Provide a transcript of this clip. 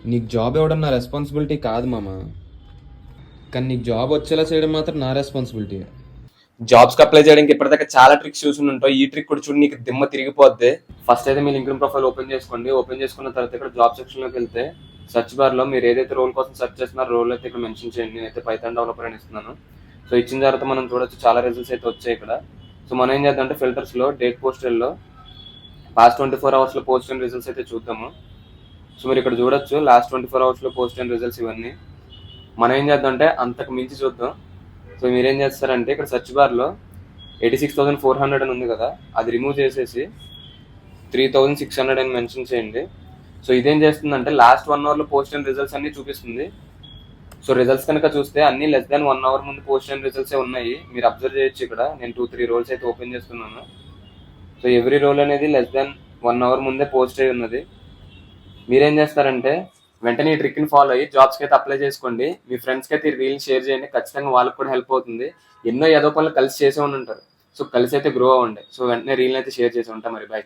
నీకు జాబ్ ఇవ్వడం నా రెస్పాన్సిబిలిటీ కాదు మామ. కానీ నీకు జాబ్ వచ్చేలా చేయడం మాత్రం నా రెస్పాన్సిబిలిటీ. జాబ్స్కి అప్లై చేయడానికి ఇప్పటిదాకా చాలా ట్రిక్స్ చూసి ఉంటావు. ఈ ట్రిక్ కూడా చూడు, నీకు దిమ్మ తిరిగిపోద్ది. ఫస్ట్ అయితే మీ లింక్డ్ఇన్ ప్రొఫైల్ ఓపెన్ చేసుకోండి. ఓపెన్ చేసుకున్న తర్వాత ఇక్కడ జాబ్ సెక్షన్లోకి వెళ్తే సెర్చ్ బార్లో మీరు ఏదైతే రోల్ కోసం సెర్చ్ చేస్తున్నారో రోల్ అయితే ఇక్కడ మెన్షన్ చేయండి. నేనైతే పైథాన్ డెవలపర్ అని ఇస్తున్నాను. సో ఇచ్చిన తర్వాత మనం చూడొచ్చు చాలా రిజల్ట్స్ అయితే వచ్చాయి ఇక్కడ. సో మనం ఏం చేద్దాం అంటే ఫిల్టర్స్లో డేట్ పోస్టల్లో లాస్ట్ 24 అవర్స్లో పోస్ట్ అండ్ రిజల్ట్స్ అయితే చూద్దాము. సో మీరు ఇక్కడ చూడొచ్చు లాస్ట్ 24 అవర్స్లో పోస్ట్ అండ్ రిజల్ట్స్ ఇవన్నీ. మనం ఏం చేద్దాం అంటే అంతకు మించి చూద్దాం. సో మీరేం చేస్తారంటే ఇక్కడ సెర్చ్ బార్లో 86,400 అని ఉంది కదా, అది రిమూవ్ చేసేసి 3,600 అని మెన్షన్ చేయండి. సో ఇదేం చేస్తుందంటే లాస్ట్ 1 అవర్లో పోస్ట్ అండ్ రిజల్ట్స్ అన్ని చూపిస్తుంది. సో రిజల్ట్స్ కనుక చూస్తే అన్ని లెస్ దాన్ 1 అవర్ ముందు పోస్ట్ అండ్ రిజల్ట్సే ఉన్నాయి. మీరు అబ్జర్వ్ చేయొచ్చు. ఇక్కడ నేను 2-3 రోల్స్ అయితే ఓపెన్ చేస్తున్నాను. సో ఎవ్రీ రోల్ అనేది లెస్ దాన్ 1 అవర్ ముందే పోస్ట్ అయి ఉన్నది. మీరేం చేస్తారంటే వెంటనే ఈ ట్రిక్ని ఫాలో అయ్యి జాబ్స్కి అయితే అప్లై చేసుకోండి. మీ ఫ్రెండ్స్కి అయితే ఈ రీల్ షేర్ చేయండి. ఖచ్చితంగా వాళ్ళకి కూడా హెల్ప్ అవుతుంది. ఎన్నో ఏదో పనులు కలిసి చేసే ఉంటారు. సో కలిసి అయితే గ్రో అవ్వండి. సో వెంటనే రీల్ అయితే షేర్ చేసి ఉంటాం. మరి బాయ్.